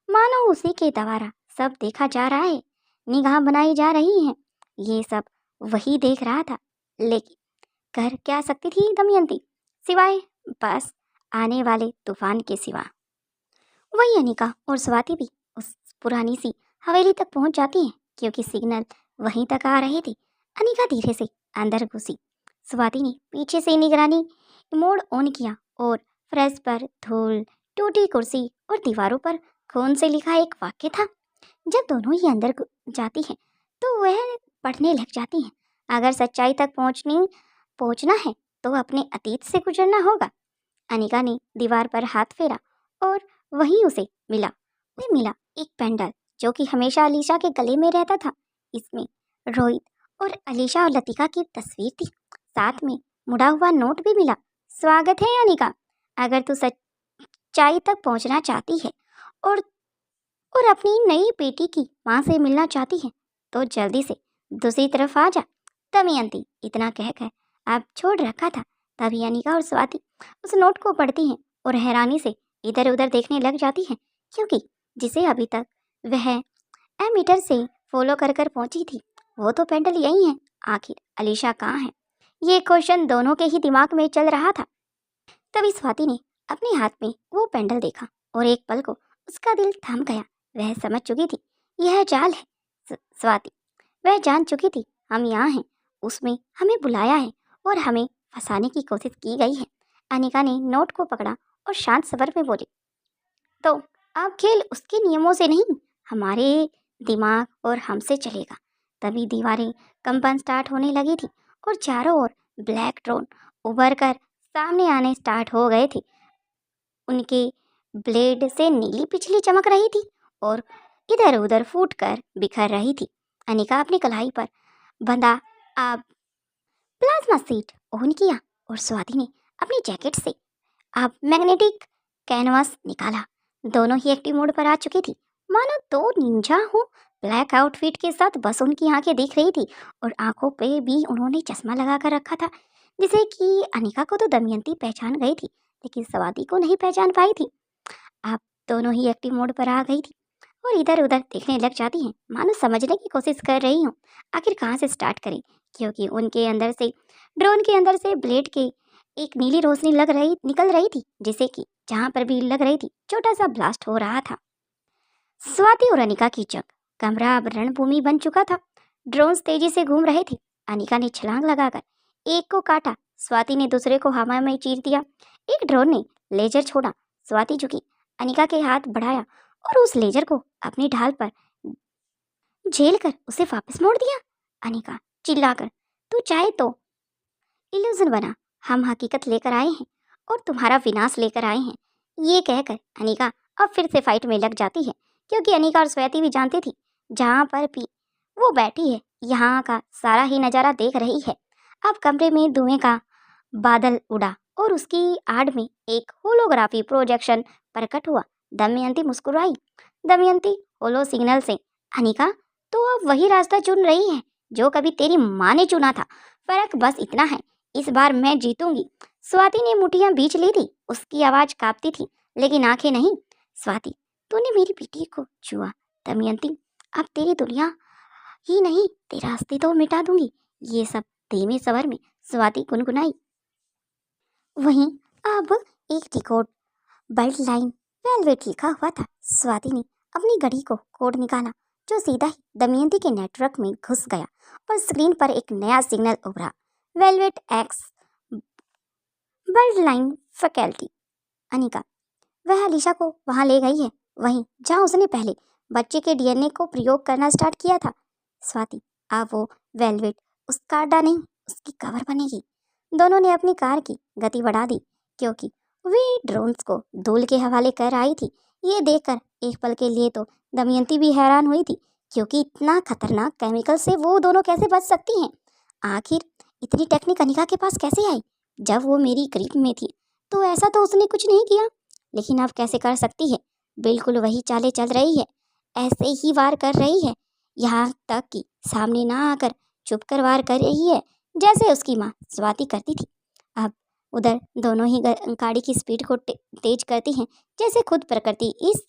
[SPEAKER 2] मानो उसी के द्वारा सब देखा जा रहा है, निगाह बनाई जा रही है। ये सब वही देख रहा था, लेकिन कर क्या सकती थी दमयंती, सिवाय बस आने वाले तूफान के सिवा। वही अनिका और स्वाति भी उस पुरानी सी हवेली तक पहुंच जाती हैं, क्योंकि सिग्नल वहीं तक आ रहे थे। अनिका धीरे से अंदर घुसी। स्वाति ने पीछे से निगरानी मोड ऑन किया और फर्श पर धूल, टूटी कुर्सी और दीवारों पर खून से लिखा एक वाक्य था। जब दोनों ही अंदर जाती हैं तो वह पढ़ने लग जाती हैं। अगर सच्चाई तक पहुंचना है तो अपने अतीत से गुजरना होगा। अनिका ने दीवार पर हाथ फेरा और वहीं उसे मिला एक पेंडल जो कि हमेशा अलीशा के गले में रहता था। इसमें रोहित और अलीशा और लतिका की तस्वीर थी, साथ में मुड़ा हुआ नोट भी मिला। स्वागत है अनिका, अगर तू सच्चाई तक पहुंचना चाहती है और अपनी नई बेटी की माँ से मिलना चाहती है तो जल्दी से दूसरी तरफ आ जा। दमयंती इतना कहकर आप छोड़ रखा था। तभी अनिका और स्वाति उस नोट को पढ़ती हैं और हैरानी से इधर उधर देखने लग जाती हैं, क्योंकि जिसे अभी तक वह एमीटर से फॉलो कर कर पहुंची थी, वो तो पेंडल यही है। आखिर अलीशा कहाँ है, ये क्वेश्चन दोनों के ही दिमाग में चल रहा था। तभी स्वाति ने अपने हाथ में वो पेंडल देखा और एक पल को उसका दिल थम गया। वह समझ चुकी थी यह जाल है। स्वाति वह जान चुकी थी हम यहाँ हैं, उसमें हमें बुलाया है और हमें फंसाने की कोशिश की गई है। अनिका ने नोट को पकड़ा और शांत स्वर में बोली, तो अब खेल उसके नियमों से नहीं, हमारे दिमाग और हमसे चलेगा। तभी दीवारें कंपन स्टार्ट होने लगी थी और चारों ओर ब्लैक ड्रोन उभर कर सामने आने स्टार्ट हो गए थे। उनके ब्लेड से नीली पिछली चमक रही थी और इधर उधर फूट कर बिखर रही थी। अनिका अपनी कलाई पर बंधा आप प्लाज्मा सीट ऑन किया और स्वाति ने अपनी जैकेट से आप मैग्नेटिक कैनवास निकाला। दोनों ही एक्टिव मोड पर आ चुकी थी, मानो दो निंजा हो। ब्लैक आउटफिट के साथ बस उनकी आंखें दिख रही थी और आंखों पे भी उन्होंने चश्मा लगा कर रखा था, जिसे कि अनिका को तो दमयंती पहचान गई थी, लेकिन स्वाति को नहीं पहचान पाई थी। आप दोनों ही एक्टिव मोड पर आ गई थी और इधर उधर देखने लग जाती हैं, मानो समझने की कोशिश कर रही हूँ आखिर कहाँ से स्टार्ट करें, क्योंकि उनके अंदर से ड्रोन के अंदर से ब्लेड के एक नीली रोशनी निकल रही थी, जिसे कि जहाँ पर भी लग रही थी छोटा सा ब्लास्ट हो रहा था। स्वाति और अनिका की जंग, कमरा अब रणभूमि बन चुका था। ड्रोन्स तेजी से घूम रहे थे। अनिका ने छलांग लगाकर एक को काटा, स्वाति ने दूसरे को हवा में चीर दिया। एक ड्रोन ने लेजर छोड़ा, स्वाति झुकी, अनिका के हाथ बढ़ाया और उस लेजर को अपनी ढाल पर झेल कर उसे वापस मोड़ दिया। अनिका चिल्लाकर, तू चाहे तो इल्यूजन बना, हम हकीकत लेकर आए हैं और तुम्हारा विनाश लेकर आए हैं। ये कहकर अनिका अब फिर से फाइट में लग जाती है, क्योंकि अनिका और स्वाति भी जानती थी जहाँ पर भी वो बैठी है यहाँ का सारा ही नज़ारा देख रही है। अब कमरे में धुएं का बादल उड़ा और उसकी आड़ में एक होलोग्राफी प्रोजेक्शन प्रकट हुआ। दमयंती मुस्कुराई। दमयंती होलो सिग्नल से, अनिका तो अब वही रास्ता चुन रही है जो कभी तेरी माँ ने चुना था। फर्क बस इतना है, इस बार मैं जीतूंगी। स्वाति ने मुठियां बीच ली थी, उसकी आवाज कांपती थी लेकिन आंखें नहीं। स्वाति, तूने मेरी बेटी को छुआ। दमयंती, अब तेरी दुनिया ही नहीं तेरा अस्तित्व मिटा दूंगी। ये सब धीमे स्वर में स्वाति गुनगुनाई। वहीं अब एक रिकॉर्ड बेल्ट लाइन वेलवेट लिखा हुआ था। स्वाति ने अपनी घड़ी को कोड निकाला जो सीधा ही दमयंती के नेटवर्क में घुस गया और स्क्रीन पर एक नया सिग्नल उभरा, velvet x belt line faculty. Anika, वह अलीशा को वहाँ ले गई है, वहीं जहाँ उसने पहले बच्चे के डीएनए को प्रयोग करना स्टार्ट किया था। स्वाति, अब वो वेलवेट उसका अड्डा नहीं, उसकी कवर बनेगी। दोनों ने अपनी कार की गति बढ़ा दी क्योंकि वे ड्रोन्स को धूल के हवाले कर आई थी। ये देखकर एक पल के लिए तो दमयंती भी हैरान हुई थी क्योंकि इतना खतरनाक केमिकल से वो दोनों कैसे बच सकती हैं। आखिर इतनी टेक्निक अनिका के पास कैसे आई? जब वो मेरी करीब में थी तो ऐसा तो उसने कुछ नहीं किया, लेकिन अब कैसे कर सकती है? बिल्कुल वही चालें चल रही है, ऐसे ही वार कर रही है, यहाँ तक कि सामने ना आकर चुप कर वार कर रही है जैसे उसकी माँ स्वाति करती थी। अब उधर दोनों ही गाड़ी की स्पीड को तेज करती हैं जैसे खुद प्रकृति इस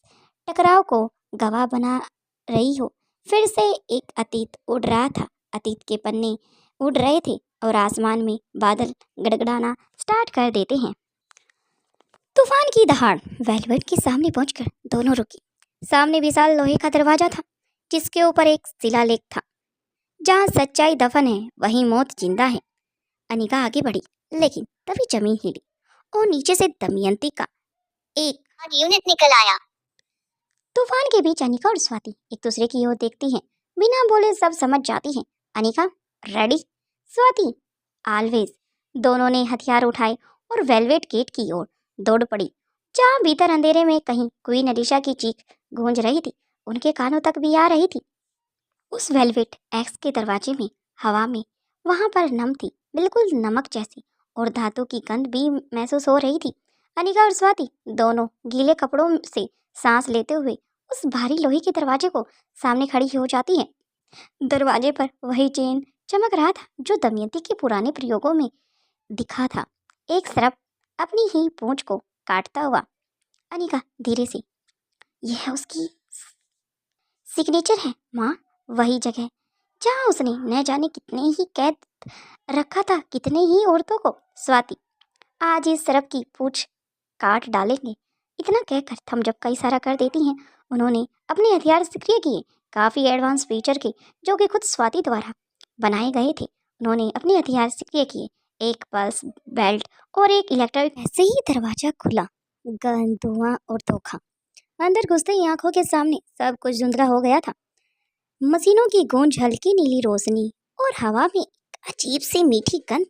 [SPEAKER 2] टकराव को गवाह बना रही हो। फिर से एक अतीत उड़ रहा था, अतीत के पन्ने उड़ रहे थे और आसमान में बादल गड़गड़ाना स्टार्ट कर देते हैं। तूफान की दहाड़ वेलवेट के सामने पहुंचकर दोनों रुकी। सामने विशाल लोहे का दरवाजा था जिसके ऊपर एक शिलालेख था, जहाँ सच्चाई दफन है वहीं मौत जिंदा है। अनिका आगे बढ़ी, लेकिन तभी जमीन हिली और नीचे से दमयंती का एक यूनिट निकल आया। तूफान के बीच अनिका और स्वाति एक दूसरे की ओर देखती हैं, बिना बोले सब समझ जाती हैं। Anika ready, Swati always. दोनों ने हथियार उठाए और वेलवेट गेट की ओर दौड़ पड़ी, जहाँ भीतर अंधेरे में कहीं क्वीन अलीशा की चीख गूंज रही थी, उनके कानों तक भी आ रही थी। उस वेलवेट एक्स के दरवाजे में हवा में वहां पर नम थी, बिल्कुल नमक जैसी, और धातु की गंध भी महसूस हो रही थी। अनिका और स्वाति दोनों गीले कपड़ों से सांस लेते हुए उस भारी लोहे के दरवाजे को सामने खड़ी हो जाती है। दरवाजे पर वही चेन चमक रहा था जो दमयंती के पुराने प्रयोगों में दिखा था, एक सरप अपनी ही पूंछ को काटता हुआ। अनिका धीरे से, यह उसकी सिग्नेचर है माँ, वही जगह जहाँ उसने न जाने कितने ही कैद रखा था, कितने ही औरतों को। स्वाति, आज इस सरप की पूंछ काट डालेंगे। इतना कहकर थम्स अप का इशारा कर देती हैं। उन्होंने अपने हथियार सक्रिय किए, काफ़ी एडवांस फीचर के जो कि खुद स्वाति द्वारा बनाए गए थे। उन्होंने अपने हथियार सक्रिय किए, एक पल्स बेल्ट और एक इलेक्ट्रिक। ऐसे ही दरवाजा खुला, गन, धुआं और धोखा। अंदर घुसते ही आंखों के सामने सब कुछ धुंधला हो गया था। मशीनों की गूंज, हल्की नीली रोशनी और हवा में एक अजीब सी मीठी गंध,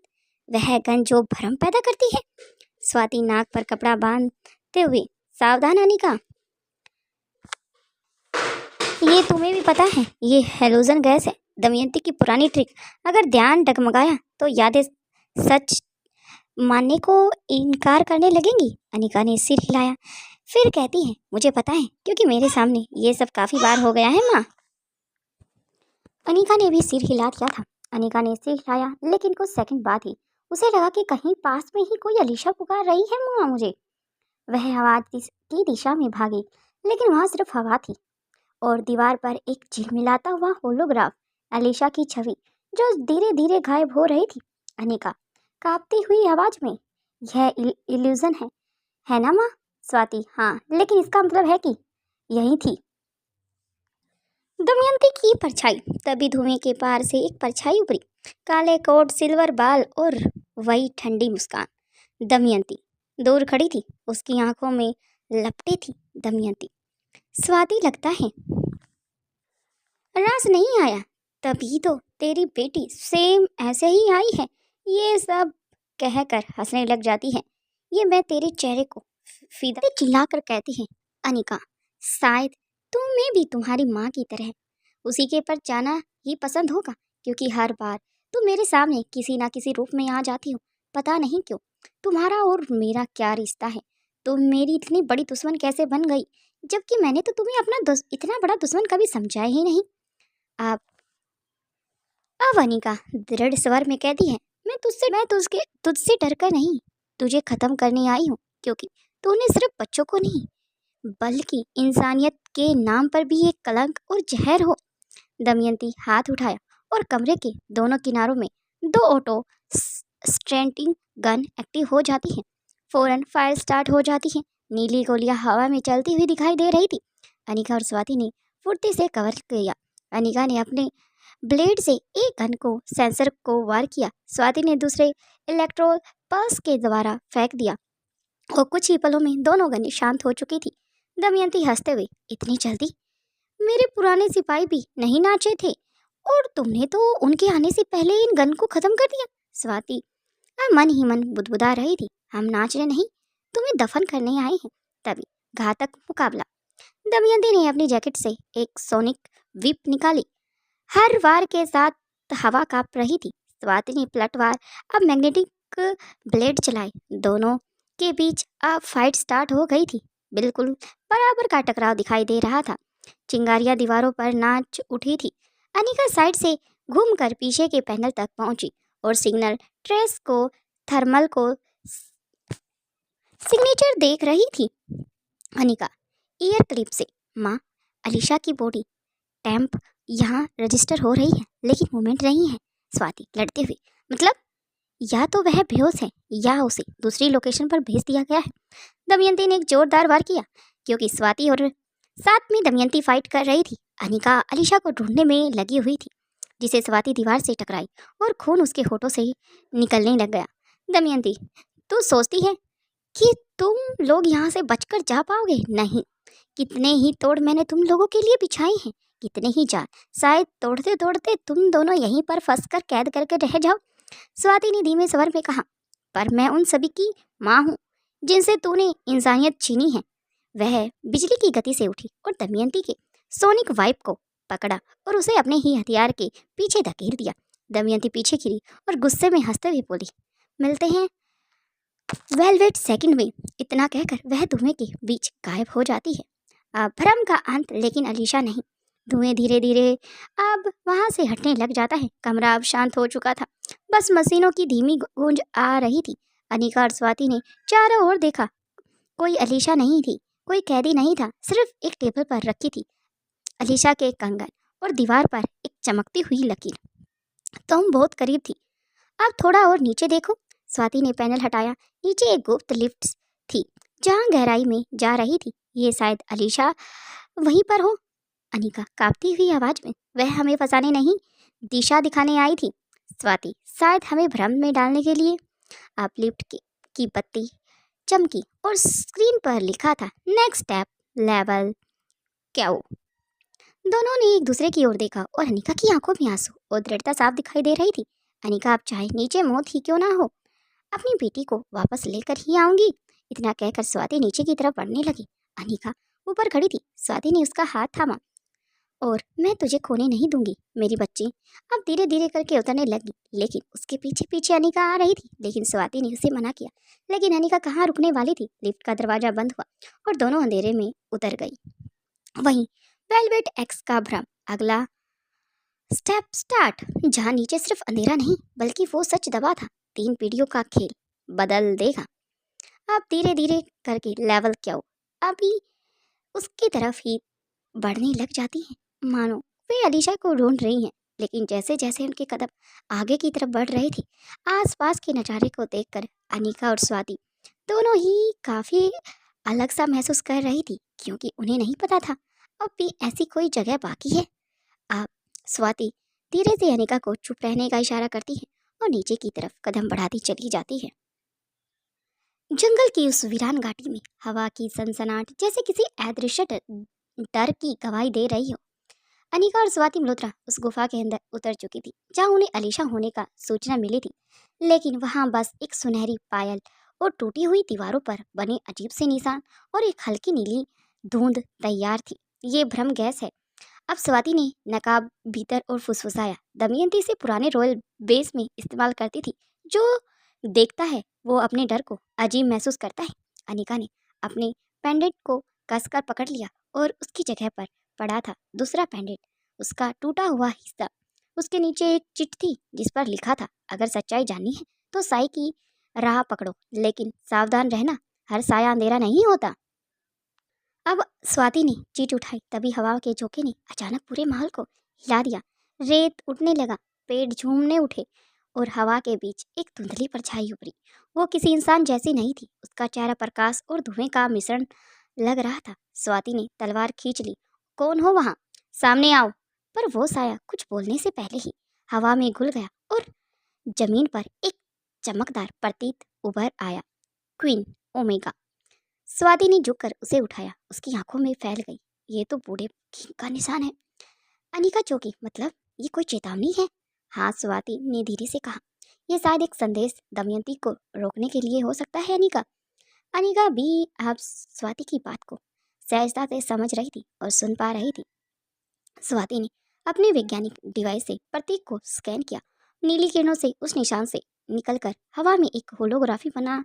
[SPEAKER 2] वह गंध जो भ्रम पैदा करती है। स्वाति नाक पर कपड़ा बांधते हुए, सावधान अनिका, ये तुम्हें भी पता है ये हेलोजन गैस है, दमयंती की पुरानी ट्रिक। अगर ध्यान डगमगाया तो यादें सच मानने को इनकार करने लगेंगी। अनिका ने सिर हिलाया, फिर कहती है, मुझे पता है क्योंकि मेरे सामने ये सब काफ़ी बार हो गया है माँ। अनिका ने भी सिर हिला दिया था। अनिका ने सिर हिलाया, लेकिन कुछ सेकंड बाद ही उसे लगा कि कहीं पास में ही कोई अलीशा पुकार रही है माँ मुझे। वह आवाज़ की दिशा में भागी, लेकिन वहाँ सिर्फ हवा थी और दीवार पर एक झिलमिलाता हुआ होलोग्राफ, अलीशा की छवि जो धीरे धीरे गायब हो रही थी। अनिका कांपती हुई आवाज में, यह इल्यूजन है ना माँ? स्वाति, हाँ, लेकिन इसका मतलब है कि यही थी दमयंती की परछाई। तभी धुएं के पार से एक परछाई उभरी, काले कोट, सिल्वर बाल और वही ठंडी मुस्कान। दमयंती दूर खड़ी थी, उसकी आंखों में लपटे थी दमयंती। स्वाति, लगता है रास नहीं आया, तभी तो तेरी बेटी सेम ऐसे ही आई है। ये सब कहकर हंसने लग जाती है। ये मैं तेरे चेहरे को फिदा चिल्लाकर कहती है। अनिका, शायद तुम्हें भी तुम्हारी माँ की तरह उसी के पर जाना ही पसंद होगा, क्योंकि हर बार तुम मेरे सामने किसी ना किसी रूप में आ जाती हो। पता नहीं क्यों। तुम्हारा और मेरा क्या रिश्ता है? तुम मेरी इतनी बड़ी दुश्मन कैसे बन गई, जबकि मैंने तो तुम्हें अपना इतना बड़ा दुश्मन कभी समझा ही नहीं। अब अनिका दृढ़ स्वर में कहती है, मैं तुझसे डर कर नहीं, तुझे खत्म करने आई हूँ, क्योंकि तूने सिर्फ बच्चों को नहीं बल्कि इंसानियत के नाम पर भी एक कलंक और जहर हो। दमयंती हाथ उठाया और कमरे के दोनों किनारों में 2 ऑटो स्ट्रेंटिंग गन एक्टिव हो जाती हैं। फौरन फायर स्टार्ट हो जाती है। नीली गोलियां हवा में चलती हुई दिखाई दे रही थी। अनिका और स्वाति ने फुर्ती से कवर किया। अनिका ने अपने ब्लेड से एक गन को सेंसर को वार किया। स्वाति ने दूसरे इलेक्ट्रो पल्स के द्वारा फेंक दिया। और कुछ ही पलों में दोनों गनें शांत हो चुकी थी। दमयंती हंसते हुए, इतनी जल्दी? मेरे पुराने सिपाही भी नहीं नाचे थे और तुमने तो उनके आने से पहले इन गन को खत्म कर दिया। स्वाति मन ही मन बुदबुदा रही थी, हम नाचने नहीं, तुम्हें दफन करने आए हैं। तभी घातक मुकाबला। दमयंती ने अपनी जैकेट से एक सोनिक विप निकाली। हर वार के साथ हवा कांप रही थी। स्वाति ने पलटवार अब मैग्नेटिक ब्लेड चलाए। दोनों के बीच अब फाइट स्टार्ट हो गई थी। बिल्कुल बराबर का टकराव दिखाई दे रहा था। चिंगारियां दीवारों पर नाच उठी थी। अनिका साइड से घूमकर पीछे के पैनल तक पहुंची और सिग्नल ट्रेस को थर्मल को सिग्नेचर देख रही थी। अनिका ईयर क्लिप से, माँ, अलीशा की बॉडी टैंप यहाँ रजिस्टर हो रही है लेकिन मूवमेंट नहीं है। स्वाति लड़ते हुए, मतलब या तो वह बेहोश है या उसे दूसरी लोकेशन पर भेज दिया गया है। दमयंती ने एक जोरदार वार किया क्योंकि स्वाति और साथ में दमयंती फाइट कर रही थी। अनिका अलीशा को ढूंढने में लगी हुई थी जिसे स्वाति दीवार से टकराई और खून उसके होठों से निकलने लग गया। दमयंती, तू सोचती है कि तुम लोग यहाँ से बचकर जा पाओगे? नहीं, कितने ही तोड़ मैंने तुम लोगों के लिए बिछाए हैं, कितने ही जाल, शायद तोड़ते तोड़ते तुम दोनों यहीं पर फंसकर कैद करके रह जाओ। स्वाति ने धीमे स्वर में कहा, पर मैं उन सभी की माँ हूँ जिनसे तूने इंसानियत छीनी है। वह बिजली की गति से उठी और दमयंती के सोनिक वाइप को पकड़ा और उसे अपने ही हथियार के पीछे धकेल दिया। दमयंती पीछे गिरी और गुस्से में हंसते हुए बोली, मिलते हैं वेलवेट सेकंड में। इतना कहकर वह धुएं के बीच गायब हो जाती है। भ्रम का अंत, लेकिन अलीशा नहीं। धुएं धीरे धीरे अब वहां से हटने लग जाता है। कमरा अब शांत हो चुका था, बस मशीनों की धीमी गूंज आ रही थी। अनिका और स्वाति ने चारों ओर देखा। कोई अलीशा नहीं थी, कोई कैदी नहीं था। सिर्फ एक टेबल पर रखी थी अलीशा के कंगन और दीवार पर एक चमकती हुई लकीर। तुम बहुत करीब थी, अब थोड़ा और नीचे देखो। स्वाति ने पैनल हटाया। नीचे एक गुप्त लिफ्ट थी जहां गहराई में जा रही थी। ये शायद अलीशा वहीं पर हो। अनिका कांपती हुई आवाज में, वह हमें फंसाने नहीं, दिशा दिखाने आई थी। स्वाति, शायद हमें भ्रम में डालने के लिए। आप लिफ्ट की बत्ती चमकी और स्क्रीन पर लिखा था, नेक्स्ट स्टेप लेवल क्या। दोनों ने एक दूसरे की ओर देखा और अनिका की आंखों में आंसू और दृढ़ता साफ दिखाई दे रही थी। अनिका, आप चाहे नीचे मौत ही क्यों ना हो, अपनी बेटी को वापस लेकर ही आऊंगी। इतना कहकर स्वाति नीचे की तरफ बढ़ने लगी। अनिका ऊपर खड़ी थी। स्वाति ने उसका हाथ थामा और, मैं तुझे खोने नहीं दूंगी मेरी बच्ची। अब धीरे धीरे करके उतरने लगी, लेकिन उसके पीछे पीछे अनिका आ रही थी। लेकिन स्वाति ने उसे मना किया। लेकिन अनिका कहाँ रुकने वाली थी। लिफ्ट का दरवाजा बंद हुआ और दोनों अंधेरे में उतर गई। वहीं वेलवेट एक्स का भ्रम, अगला स्टेप स्टार्ट, जहाँ नीचे सिर्फ अंधेरा नहीं बल्कि वो सच दबा था। 3 पीढ़ियों का खेल बदल देगा। अब धीरे धीरे करके लेवल क्या हो अभी उसकी तरफ ही बढ़ने लग जाती हैं, मानो वे अलीशा को ढूंढ रही हैं। लेकिन जैसे जैसे उनके कदम आगे की तरफ बढ़ रहे थे, आसपास के नज़ारे को देखकर अनिका और स्वाति दोनों ही काफ़ी अलग सा महसूस कर रही थी, क्योंकि उन्हें नहीं पता था अब भी ऐसी कोई जगह बाकी है। अब स्वाति धीरे से अनिका को चुप रहने का इशारा करती है और नीचे की तरफ कदम बढ़ाती चली जाती है। जंगल की उस वीरान घाटी में हवा की सनसनाहट जैसे किसी अदृश्य डर की गवाही दे रही हो। अनिका और स्वाति मल्होत्रा उस गुफा के अंदर उतर चुकी थी जहां उन्हें अलीशा होने का सूचना मिली थी। लेकिन वहां बस एक सुनहरी पायल और टूटी हुई दीवारों पर बने अजीब से निशान और एक हल्की नीली धुंध तैयार थी। ये भ्रम गैस है। अब स्वाति ने नकाब भीतर और फुसफुसाया। दमयंती से पुराने रॉयल बेस में इस्तेमाल करती थी। जो देखता है वो अपने डर को अजीब महसूस करता है। अनिका ने अपने पेंडेंट को कसकर पकड़ लिया और उसकी जगह पर पड़ा था दूसरा पेंडेंट, उसका टूटा हुआ हिस्सा। उसके नीचे एक चिट थी जिस पर लिखा था, अगर सच्चाई जाननी है तो साई की राह पकड़ो, लेकिन सावधान रहना, हर साया अंधेरा नहीं होता। अब स्वाति ने चीट उठाई, तभी हवा के झोंके ने अचानक पूरे माहौल को हिला दिया। रेत उठने लगा, पेड़ झूमने उठे और हवा के बीच एक धुंधली परछाई उभरी। वो किसी इंसान जैसी नहीं थी। उसका चेहरा प्रकाश और धुएं का मिश्रण लग रहा था। स्वाति ने तलवार खींच ली। कौन हो वहाँ, सामने आओ। पर वो साया कुछ बोलने से पहले ही हवा में घुल गया और जमीन पर एक चमकदार प्रतीत उभर आया। Queen omega. स्वाति ने झुककर उसे उठाया। उसकी आंखों में फैल गई। ये तो बूढ़े किंग का निशान है। अनिका चौंकी। मतलब ये कोई चेतावनी है? हाँ, स्वाति ने धीरे से कहा। यह शायद एक संदेश दमयंती को रोकने के लिए हो सकता है। अनिका अनिका भी अब स्वाति की बात को सहजता से समझ रही थी और सुन पा रही थी। स्वाति ने अपने वैज्ञानिक डिवाइस से प्रतीक को स्कैन किया। नीली किरणों से उस निशान से निकलकर हवा में एक होलोग्राफी बना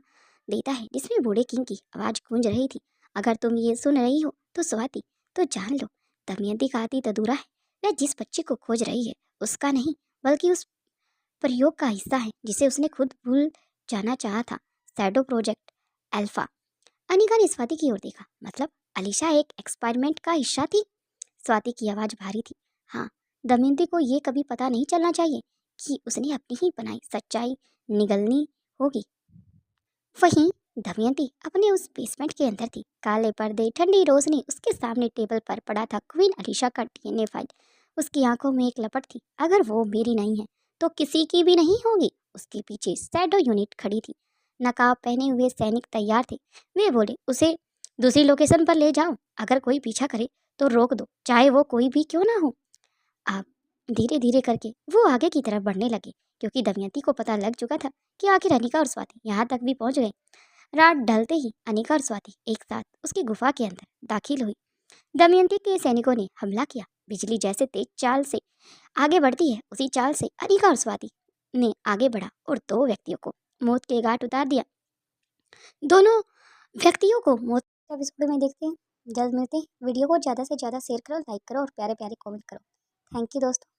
[SPEAKER 2] देता है जिसमें बूढ़े किंग की आवाज गूंज रही थी। अगर तुम ये सुन रही हो तो स्वाति, तो जान लो दमयंती का अतीत अधूरा है। वह जिस बच्चे को खोज रही है उसका नहीं, बल्कि उस प्रयोग का हिस्सा है जिसे उसने खुद भूल जाना चाहा था। Shadow project alpha. अनिका ने स्वाति की ओर देखा। मतलब अलीशा एक एक्सपेरिमेंट का हिस्सा थी? स्वाति की आवाज भारी थी। हाँ, दमयंती को ये कभी पता नहीं चलना चाहिए कि उसने अपनी ही बनाई सच्चाई निगलनी होगी। वहीं दमयंती अपने उस बेसमेंट के अंदर थी। काले पर्दे, ठंडी रोशनी, उसके सामने टेबल पर पड़ा था क्वीन अलीशा का डीएनए फाइल। उसकी आंखों में एक लपट थी। अगर वो मेरी नहीं है तो किसी की भी नहीं होगी। उसके पीछे शैडो यूनिट खड़ी थी। नकाब पहने हुए सैनिक तैयार थे। वे बोले, उसे दूसरी लोकेशन पर ले जाओ। अगर कोई पीछा करे तो रोक दो, चाहे वो कोई भी क्यों ना हो। आप धीरे धीरे करके वो आगे की तरफ बढ़ने लगे क्योंकि दमयंती को पता लग चुका था कि आखिर अनिका और स्वाति यहाँ तक भी पहुंच गए। रात ढलते ही अनिका और स्वाति एक साथ उसकी गुफा के अंदर दाखिल हुई। दमयंती के सैनिकों ने हमला किया। बिजली जैसे तेज चाल से आगे बढ़ती है, उसी चाल से अनिका और स्वाति ने आगे बढ़ा और दो व्यक्तियों को मौत के घाट उतार दिया। दोनों व्यक्तियों को मौत का एपिसोड में देखते हैं। जल्द मिलते हैं। वीडियो को ज़्यादा से ज़्यादा शेयर करो, लाइक करो और प्यारे प्यारे कमेंट करो। थैंक यू दोस्तों।